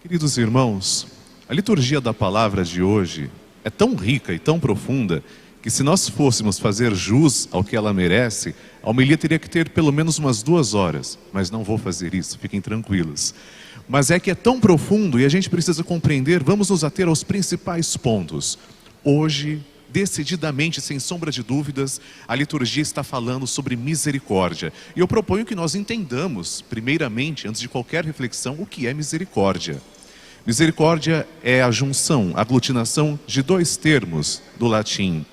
Queridos irmãos, a liturgia da palavra de hoje é tão rica e tão profunda que, se nós fôssemos fazer jus ao que ela merece, a homilia teria que ter pelo menos umas 2 horas, mas não vou fazer isso, fiquem tranquilos. Mas é que é tão profundo e a gente precisa compreender. Vamos nos ater aos principais pontos. Hoje, decididamente, sem sombra de dúvidas, a liturgia está falando sobre misericórdia. E eu proponho que nós entendamos, primeiramente, antes de qualquer reflexão, o que é misericórdia. Misericórdia é a junção, a aglutinação de 2 termos do latim.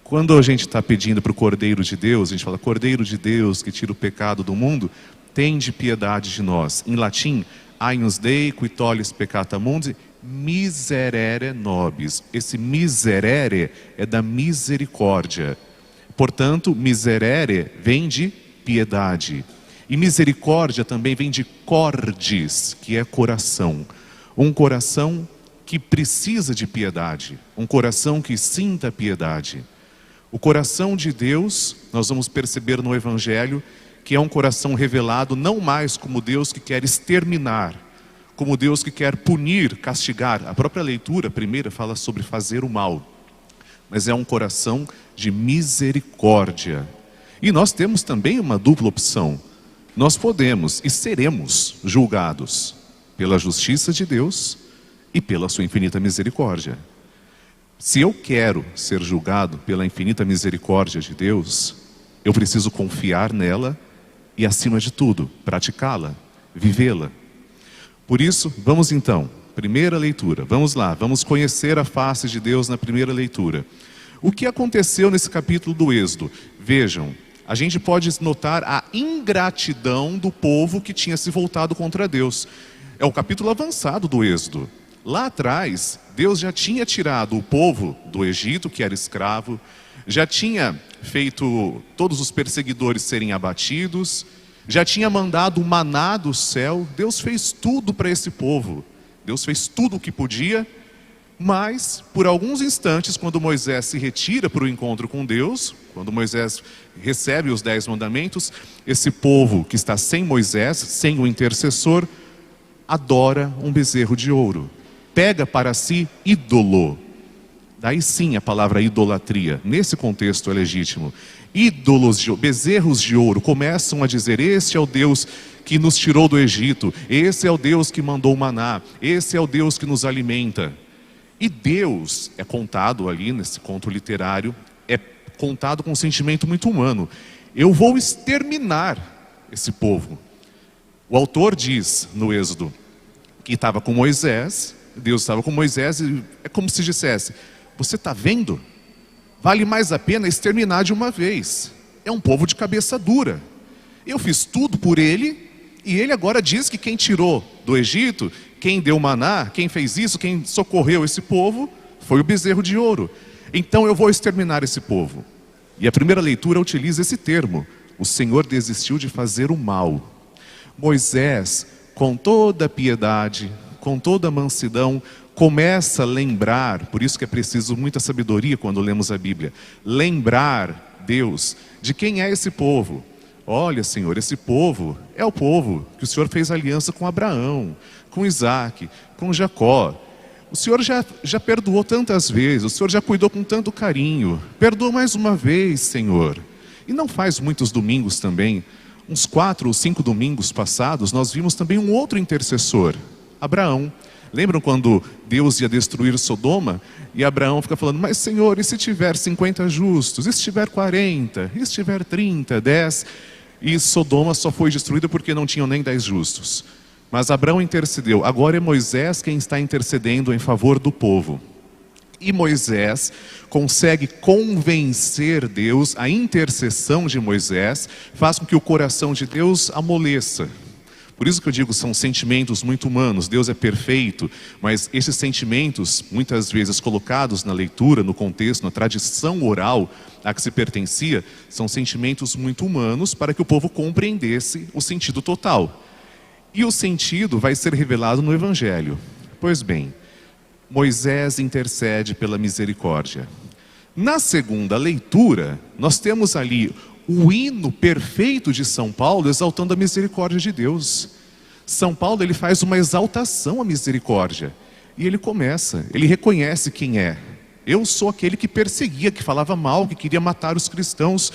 Quando a gente está pedindo para o Cordeiro de Deus, a gente fala: Cordeiro de Deus que tira o pecado do mundo, tende piedade de nós. Em latim, Agnus Dei qui tollis peccata mundi, miserere nobis. Esse miserere é da misericórdia. Portanto, miserere vem de piedade. E misericórdia também vem de cordis, que é coração. Um coração que precisa de piedade. Um coração que sinta piedade. O coração de Deus, nós vamos perceber no Evangelho, que é um coração revelado não mais como Deus que quer exterminar, como Deus que quer punir, castigar. A própria leitura primeira fala sobre fazer o mal, mas é um coração de misericórdia. E nós temos também uma dupla opção. Nós podemos e seremos julgados pela justiça de Deus e pela sua infinita misericórdia. Se eu quero ser julgado pela infinita misericórdia de Deus, eu preciso confiar nela e, acima de tudo, praticá-la, vivê-la. Por isso, vamos então, primeira leitura, vamos lá, vamos conhecer a face de Deus na primeira leitura. O que aconteceu nesse capítulo do Êxodo? Vejam, a gente pode notar a ingratidão do povo que tinha se voltado contra Deus. É o capítulo avançado do Êxodo. Lá atrás, Deus já tinha tirado o povo do Egito, que era escravo, já tinha feito todos os perseguidores serem abatidos, já tinha mandado o maná do céu. Deus fez tudo para esse povo. Deus fez tudo o que podia, mas por alguns instantes, quando Moisés se retira para o encontro com Deus, quando Moisés recebe os 10 mandamentos, esse povo que está sem Moisés, sem o intercessor, adora um bezerro de ouro. Pega para si ídolo. Daí sim a palavra idolatria, nesse contexto é legítimo. Ídolos, bezerros de ouro, começam a dizer: este é o Deus que nos tirou do Egito, esse é o Deus que mandou o maná, esse é o Deus que nos alimenta. E Deus é contado ali nesse conto literário, é contado com um sentimento muito humano: eu vou exterminar esse povo. O autor diz no Êxodo que estava com Moisés, Deus estava com Moisés, e é como se dissesse: você está vendo? Vale mais a pena exterminar de uma vez. É um povo de cabeça dura. Eu fiz tudo por ele, e ele agora diz que quem tirou do Egito, quem deu maná, quem fez isso, quem socorreu esse povo, foi o bezerro de ouro. Então eu vou exterminar esse povo. E a primeira leitura utiliza esse termo: o Senhor desistiu de fazer o mal. Moisés, com toda a piedade, com toda a mansidão, começa a lembrar, por isso que é preciso muita sabedoria quando lemos a Bíblia, lembrar Deus de quem é esse povo. Olha, Senhor, esse povo é o povo que o Senhor fez aliança com Abraão, com Isaac, com Jacó. O Senhor já perdoou tantas vezes, o Senhor já cuidou com tanto carinho. Perdoa mais uma vez, Senhor. E não faz muitos domingos também, uns 4 ou 5 domingos passados, nós vimos também um outro intercessor, Abraão. Lembram quando Deus ia destruir Sodoma? E Abraão fica falando: mas Senhor, e se tiver 50 justos? E se tiver 40? E se tiver 30, 10? E Sodoma só foi destruída porque não tinham nem 10 justos. Mas Abraão intercedeu. Agora é Moisés quem está intercedendo em favor do povo. E Moisés consegue convencer Deus. A intercessão de Moisés faz com que o coração de Deus amoleça. Por isso que eu digo, são sentimentos muito humanos. Deus é perfeito, mas esses sentimentos, muitas vezes colocados na leitura, no contexto, na tradição oral a que se pertencia, são sentimentos muito humanos para que o povo compreendesse o sentido total. E o sentido vai ser revelado no Evangelho. Pois bem, Moisés intercede pela misericórdia. Na segunda leitura, nós temos ali o hino perfeito de São Paulo exaltando a misericórdia de Deus. São Paulo, ele faz uma exaltação à misericórdia. E ele reconhece quem é. Eu sou aquele que perseguia, que falava mal, que queria matar os cristãos.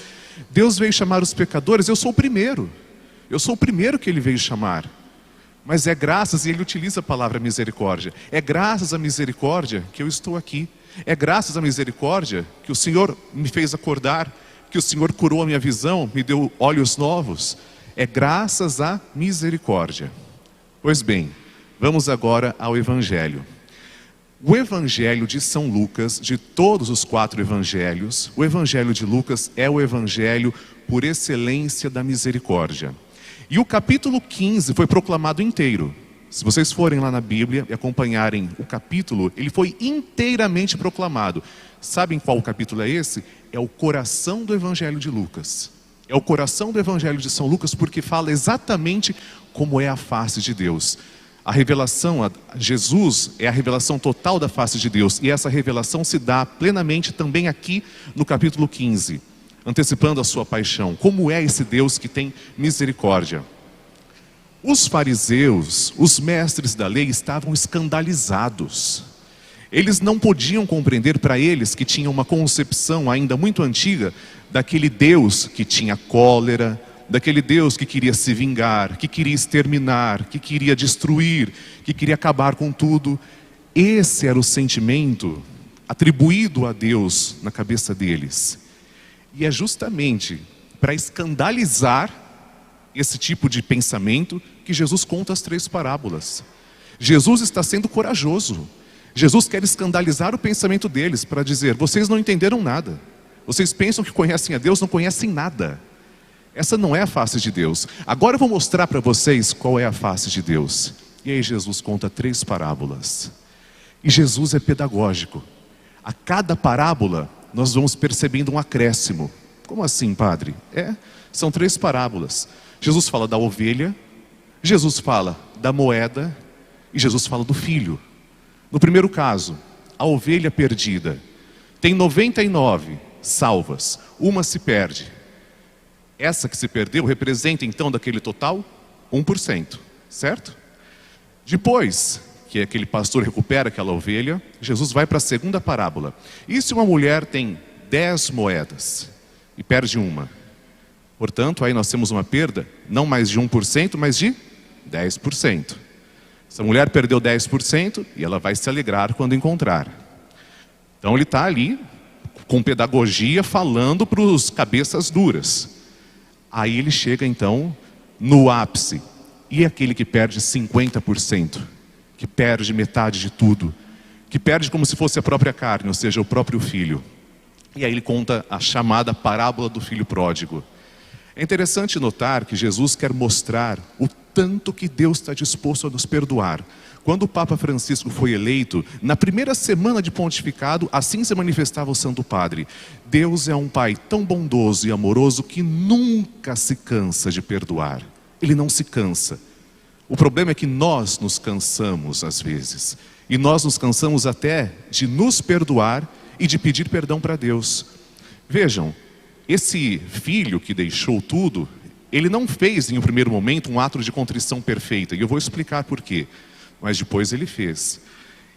Deus veio chamar os pecadores, eu sou o primeiro. Eu sou o primeiro que ele veio chamar. Mas é graças, e ele utiliza a palavra misericórdia, é graças à misericórdia que eu estou aqui. É graças à misericórdia que o Senhor me fez acordar, que o Senhor curou a minha visão, me deu olhos novos. É graças à misericórdia. Pois bem, vamos agora ao Evangelho. O Evangelho de São Lucas, de todos os 4 evangelhos, o Evangelho de Lucas é o Evangelho por excelência da misericórdia. E o capítulo 15 foi proclamado inteiro. Se vocês forem lá na Bíblia e acompanharem o capítulo, ele foi inteiramente proclamado. Sabem qual capítulo é esse? É o coração do Evangelho de Lucas. É o coração do Evangelho de São Lucas porque fala exatamente como é a face de Deus. A revelação, Jesus é a revelação total da face de Deus. E essa revelação se dá plenamente também aqui no capítulo 15. Antecipando a sua paixão. Como é esse Deus que tem misericórdia? Os fariseus, os mestres da lei, estavam escandalizados. Eles não podiam compreender, para eles que tinham uma concepção ainda muito antiga, daquele Deus que tinha cólera, daquele Deus que queria se vingar, que queria exterminar, que queria destruir, que queria acabar com tudo. Esse era o sentimento atribuído a Deus na cabeça deles. E é justamente para escandalizar esse tipo de pensamento que Jesus conta as 3 parábolas. Jesus está sendo corajoso. Jesus quer escandalizar o pensamento deles para dizer: vocês não entenderam nada. Vocês pensam que conhecem a Deus, não conhecem nada. Essa não é a face de Deus. Agora eu vou mostrar para vocês qual é a face de Deus. E aí Jesus conta 3 parábolas. E Jesus é pedagógico. A cada parábola nós vamos percebendo um acréscimo. Como assim, padre? São 3 parábolas. Jesus fala da ovelha, Jesus fala da moeda e Jesus fala do filho. No primeiro caso, a ovelha perdida. Tem 99 salvas, uma se perde. Essa que se perdeu representa então daquele total 1%, certo? Depois que aquele pastor recupera aquela ovelha, Jesus vai para a segunda parábola. E se uma mulher tem 10 moedas e perde uma? Portanto, aí nós temos uma perda, não mais de 1%, mas de 10%. Essa mulher perdeu 10% e ela vai se alegrar quando encontrar. Então ele está ali, com pedagogia, falando para os cabeças duras. Aí ele chega então no ápice. E aquele que perde 50%, que perde metade de tudo, que perde como se fosse a própria carne, ou seja, o próprio filho. E aí ele conta a chamada parábola do filho pródigo. É interessante notar que Jesus quer mostrar o tanto que Deus está disposto a nos perdoar. Quando o Papa Francisco foi eleito, na primeira semana de pontificado, assim se manifestava o Santo Padre. Deus é um Pai tão bondoso e amoroso que nunca se cansa de perdoar. Ele não se cansa. O problema é que nós nos cansamos às vezes. E nós nos cansamos até de nos perdoar e de pedir perdão para Deus. Vejam, esse filho que deixou tudo, ele não fez em um primeiro momento um ato de contrição perfeita. E eu vou explicar por quê. Mas depois ele fez.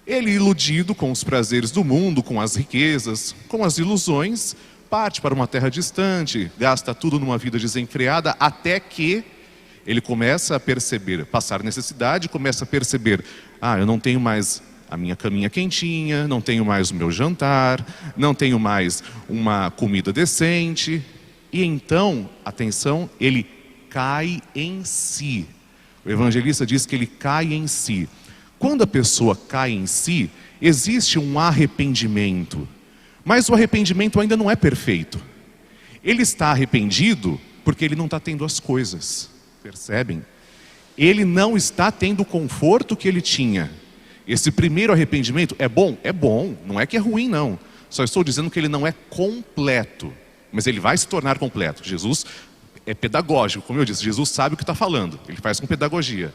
Ele, iludido com os prazeres do mundo, com as riquezas, com as ilusões, parte para uma terra distante, gasta tudo numa vida desenfreada, até que ele começa a perceber, passar necessidade, começa a perceber: eu não tenho mais a minha caminha quentinha, não tenho mais o meu jantar, não tenho mais uma comida decente. E então, atenção, ele cai em si. O evangelista diz que ele cai em si. Quando a pessoa cai em si, existe um arrependimento. Mas o arrependimento ainda não é perfeito. Ele está arrependido porque ele não está tendo as coisas. Percebem? Ele não está tendo o conforto que ele tinha. Esse primeiro arrependimento é bom? É bom. Não é que é ruim, não. Só estou dizendo que ele não é completo. Mas ele vai se tornar completo. Jesus é pedagógico, como eu disse. Jesus sabe o que está falando. Ele faz com pedagogia.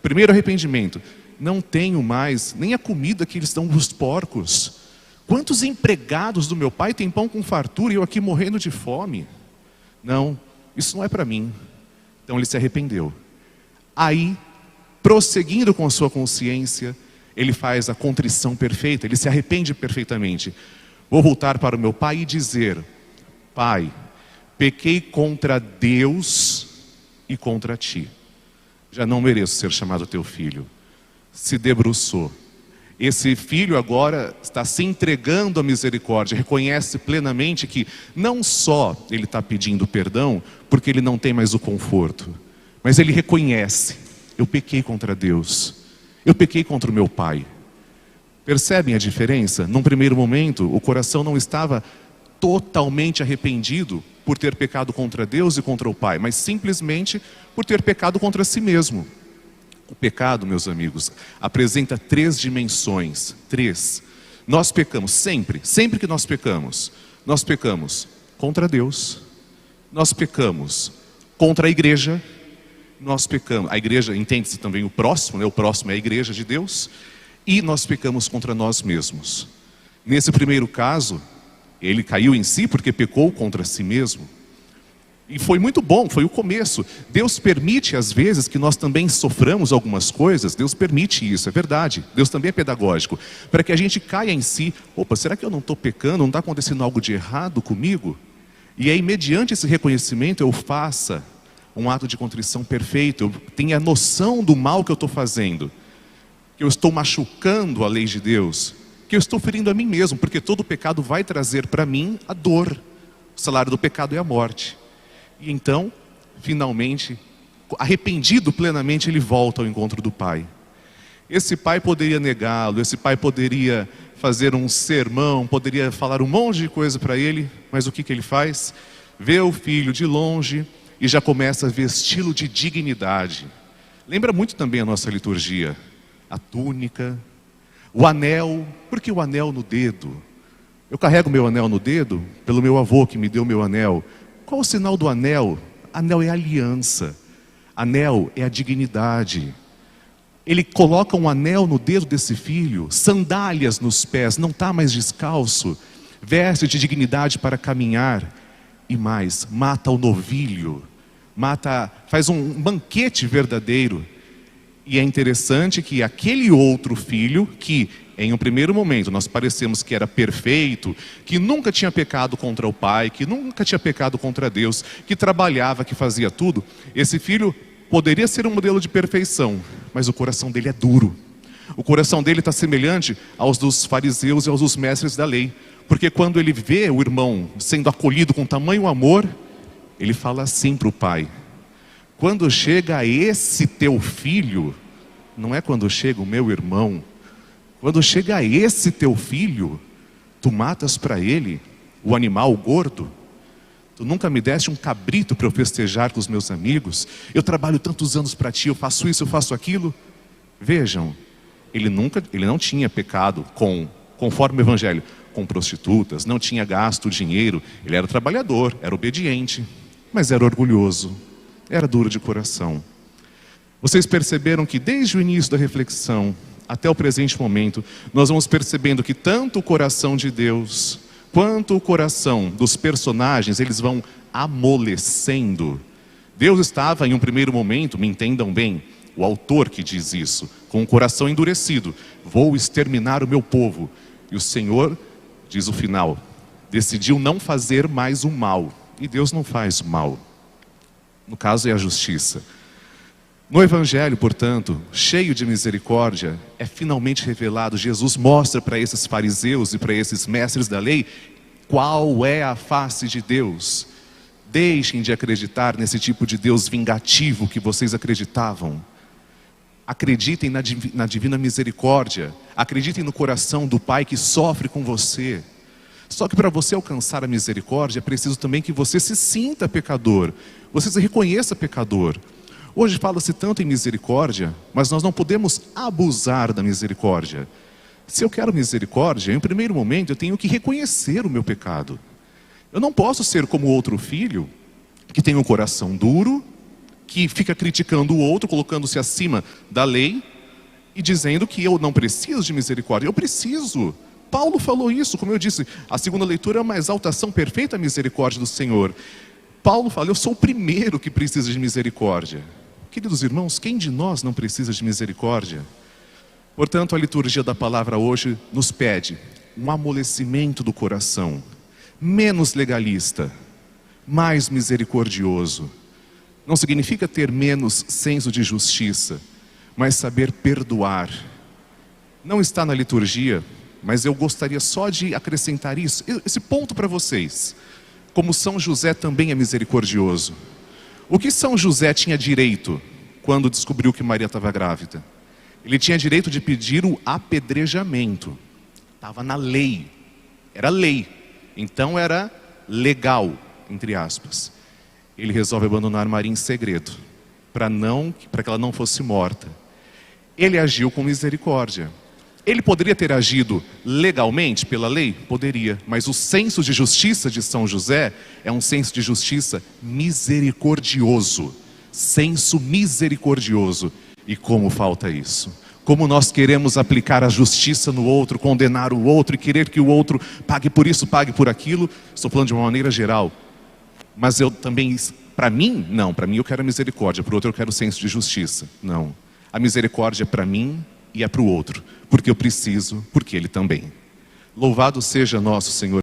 Primeiro arrependimento. Não tenho mais nem a comida que eles dão para os porcos. Quantos empregados do meu pai têm pão com fartura e eu aqui morrendo de fome? Não, isso não é para mim. Então ele se arrependeu. Aí prosseguindo com a sua consciência, ele faz a contrição perfeita, ele se arrepende perfeitamente. Vou voltar para o meu pai e dizer: Pai, pequei contra Deus e contra ti. Já não mereço ser chamado teu filho. Se debruçou. Esse filho agora está se entregando à misericórdia, reconhece plenamente que não só ele está pedindo perdão, porque ele não tem mais o conforto, mas ele reconhece: eu pequei contra Deus, eu pequei contra o meu pai. Percebem a diferença? Num primeiro momento, o coração não estava totalmente arrependido por ter pecado contra Deus e contra o pai, mas simplesmente por ter pecado contra si mesmo. O pecado, meus amigos, apresenta 3 dimensões. 3. Nós pecamos sempre que nós pecamos contra Deus, nós pecamos contra a igreja, nós pecamos, a igreja entende-se também o próximo, né? O próximo é a igreja de Deus, e nós pecamos contra nós mesmos. Nesse primeiro caso, ele caiu em si porque pecou contra si mesmo. E foi muito bom, foi o começo. Deus permite às vezes que nós também soframos algumas coisas. Deus permite isso, é verdade. Deus também é pedagógico, para que a gente caia em si. Opa, será que eu não estou pecando? Não está acontecendo algo de errado comigo? E aí, mediante esse reconhecimento, eu faça um ato de contrição perfeito. Eu tenha noção do mal que eu estou fazendo, que eu estou machucando a lei de Deus, que eu estou ferindo a mim mesmo, porque todo pecado vai trazer para mim a dor. O salário do pecado é a morte. E então, finalmente, arrependido plenamente, ele volta ao encontro do pai. Esse pai poderia negá-lo, esse pai poderia fazer um sermão, poderia falar um monte de coisa para ele, mas o que ele faz? Vê o filho de longe e já começa a vesti-lo de dignidade. Lembra muito também a nossa liturgia. A túnica, o anel. Por que o anel no dedo? Eu carrego meu anel no dedo pelo meu avô que me deu meu anel. Qual o sinal do anel? Anel é a aliança. Anel é a dignidade. Ele coloca um anel no dedo desse filho, sandálias nos pés, não está mais descalço, veste de dignidade para caminhar. E mais, mata o novilho, faz um banquete verdadeiro. E é interessante que aquele outro filho, que em um primeiro momento nós parecemos que era perfeito, que nunca tinha pecado contra o pai, que nunca tinha pecado contra Deus, que trabalhava, que fazia tudo, esse filho poderia ser um modelo de perfeição, mas o coração dele é duro. O coração dele está semelhante aos dos fariseus e aos dos mestres da lei, porque quando ele vê o irmão sendo acolhido com tamanho amor, ele fala assim para o pai: quando chega esse teu filho, não é quando chega o meu irmão, quando chega esse teu filho, tu matas para ele o animal gordo. Tu nunca me deste um cabrito para eu festejar com os meus amigos. Eu trabalho tantos anos para ti, eu faço isso, eu faço aquilo. Vejam, ele não tinha pecado conforme o evangelho, com prostitutas, não tinha gasto dinheiro. Ele era trabalhador, era obediente, mas era orgulhoso, era duro de coração. Vocês perceberam que desde o início da reflexão até o presente momento, nós vamos percebendo que tanto o coração de Deus quanto o coração dos personagens, eles vão amolecendo. Deus estava em um primeiro momento, me entendam bem, o autor que diz isso, com o coração endurecido: vou exterminar o meu povo. E o Senhor, diz o final, decidiu não fazer mais o mal. E Deus não faz o mal. No caso é a justiça. No Evangelho, portanto, cheio de misericórdia, é finalmente revelado. Jesus mostra para esses fariseus e para esses mestres da lei qual é a face de Deus. Deixem de acreditar nesse tipo de Deus vingativo que vocês acreditavam. Acreditem na divina misericórdia. Acreditem no coração do Pai que sofre com você. Só que para você alcançar a misericórdia, é preciso também que você se sinta pecador. Você se reconheça pecador. Hoje fala-se tanto em misericórdia, mas nós não podemos abusar da misericórdia. Se eu quero misericórdia, em primeiro momento eu tenho que reconhecer o meu pecado. Eu não posso ser como outro filho, que tem um coração duro, que fica criticando o outro, colocando-se acima da lei, e dizendo que eu não preciso de misericórdia. Eu preciso. Paulo falou isso, como eu disse, a segunda leitura é uma exaltação perfeita à misericórdia do Senhor. Paulo fala: eu sou o primeiro que precisa de misericórdia. Queridos irmãos, quem de nós não precisa de misericórdia? Portanto, a liturgia da palavra hoje nos pede um amolecimento do coração, menos legalista, mais misericordioso. Não significa ter menos senso de justiça, mas saber perdoar. Não está na liturgia, mas eu gostaria só de acrescentar esse ponto para vocês. Como São José também é misericordioso. O que São José tinha direito quando descobriu que Maria estava grávida? Ele tinha direito de pedir o apedrejamento. Estava na lei. Era lei. Então era legal, entre aspas. Ele resolve abandonar Maria em segredo, para que ela não fosse morta. Ele agiu com misericórdia. Ele poderia ter agido legalmente pela lei? Poderia, mas o senso de justiça de São José é um senso de justiça misericordioso. Senso misericordioso. E como falta isso? Como nós queremos aplicar a justiça no outro, condenar o outro e querer que o outro pague por isso, pague por aquilo. Estou falando de uma maneira geral. Mas eu também, para mim, não. Para mim eu quero a misericórdia, para o outro eu quero o senso de justiça. Não. A misericórdia é para mim e é para o outro. Porque eu preciso, porque ele também. Louvado seja nosso Senhor